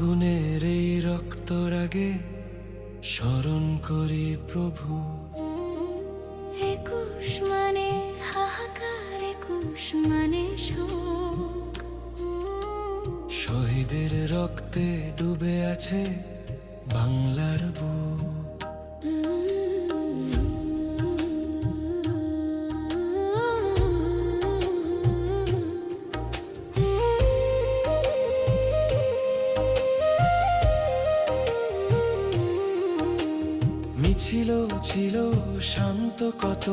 ফাগুনের এই রক্তরাগে স্মরণ করি প্রভু। একুশ মানে হাহাকার, একুশ মানে শোক। শহীদের রক্তে ডুবে আছে বাংলার বুক। মিছিল ছিল শান্ত, কত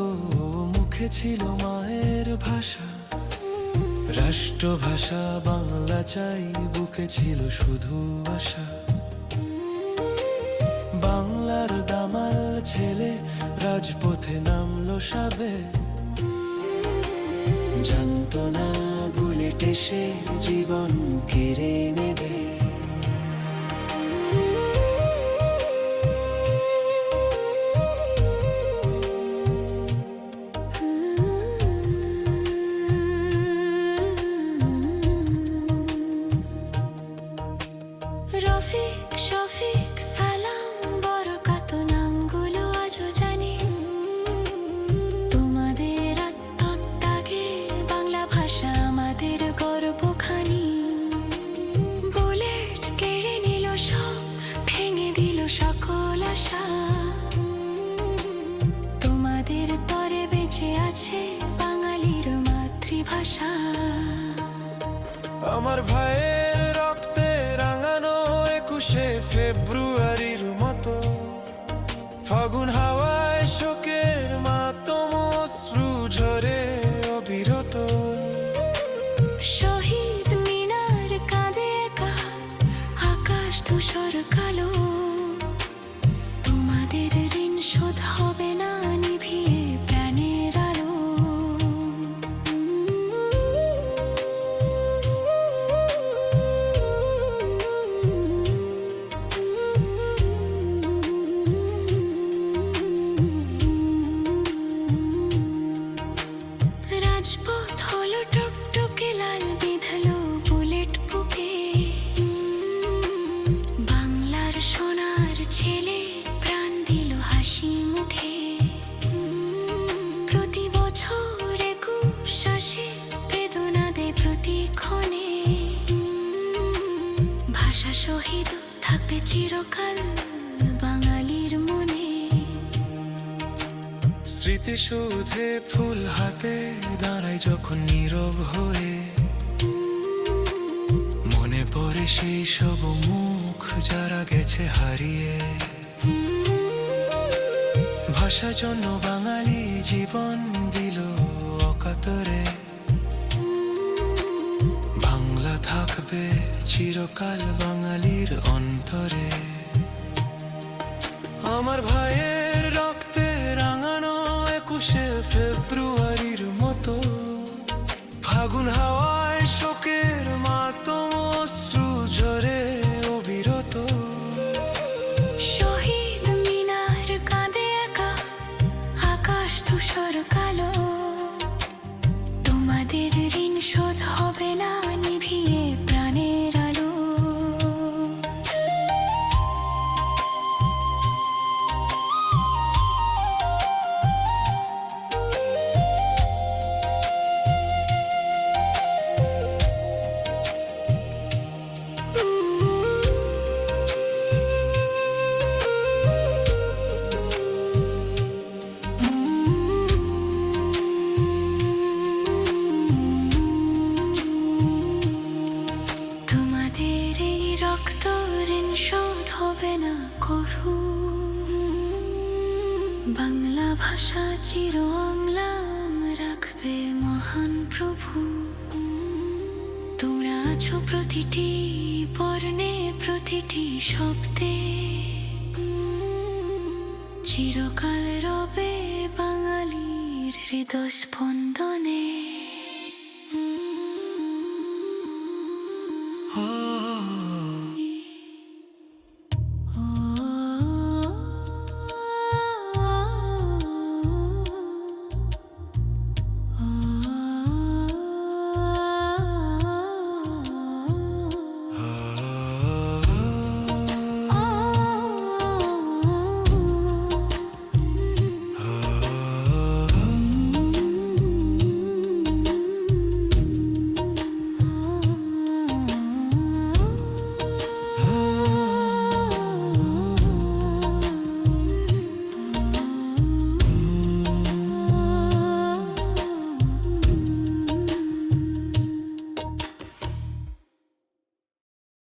মুখে ছিল মায়ের ভাষা। রাষ্ট্রভাষা বাংলা চাই, বুকে ছিল শুধু আশা। বাংলার দামাল ছেলে রাজপথে নামলো সাবে, জানতো না বুলেট এসে জীবন কেড়ে নেবে। রফিক, শফিক, সালাম, বরকত নামগুলো আজও জানি। তোমাদের আত্মত্যাগে বাংলা ভাষা আমাদের গর্বখানি। বুলেট কেড়ে নিল সব, ভেঙে দিল সকল আশা। তোমাদের তরে বেঁচে আছে বাঙালির মাতৃভাষা। আমার ভাইয়ের রক্তে রাঙানো 21শে ফেব্রুয়ারির মতো, ফাগুন হাওয়ায় শোকের মাতম, অশ্রু ঝরে অবিরত। শহীদ মিনার কাঁদে একা, আকাশ ধূসর কালো। তোমাদের ঋণ শোধ হবে না নিভিয়ে প্রাণের আলো। রাজপথ হলো টুকটুকে লাল, বিঁধলো বুলেট বুকে। বাংলার সোনার ছেলে প্রাণ দিল হাসি মুখে। প্রতি বছর 21 আসে, বেদনা দেয় প্রতিক্ষণে। ভাষা শহীদ থাকবে চিরকাল বাঙালির মনে। স্মৃতিসৌধে ফুল হাতে দাঁড়ায় যখন নীরব হয়ে, মনে পড়ে সেই সব মুখ যারা গেছে হারিয়ে। ভাষার জন্য বাঙালি জীবন দিল অকাতরে। বাংলা থাকবে চিরকাল বাঙালির অন্তরে। আমার ভাইয়ের রক্তে রাঙানো 21শে ফেব্রুয়ারির মতো, ফাগুন হাওয়ায় শোকের মাতম, অশ্রু ঝরে অবিরত। শহীদ মিনার কাঁদে একা, আকাশ ধূসর কালো। তোমাদের ঋণ শোধ হবে না নিভিয়ে প্রাণের আলো। তোমাদের এই রক্ত ঋণ শোধ হবে না কভু। বাংলা ভাষা চির অম্লান রাখবে মহান প্রভু। তোমরা আছো প্রতিটি বর্ণে, প্রতিটি শব্দে। চিরকাল রবে বাঙালির হৃদয় স্পন্দনে।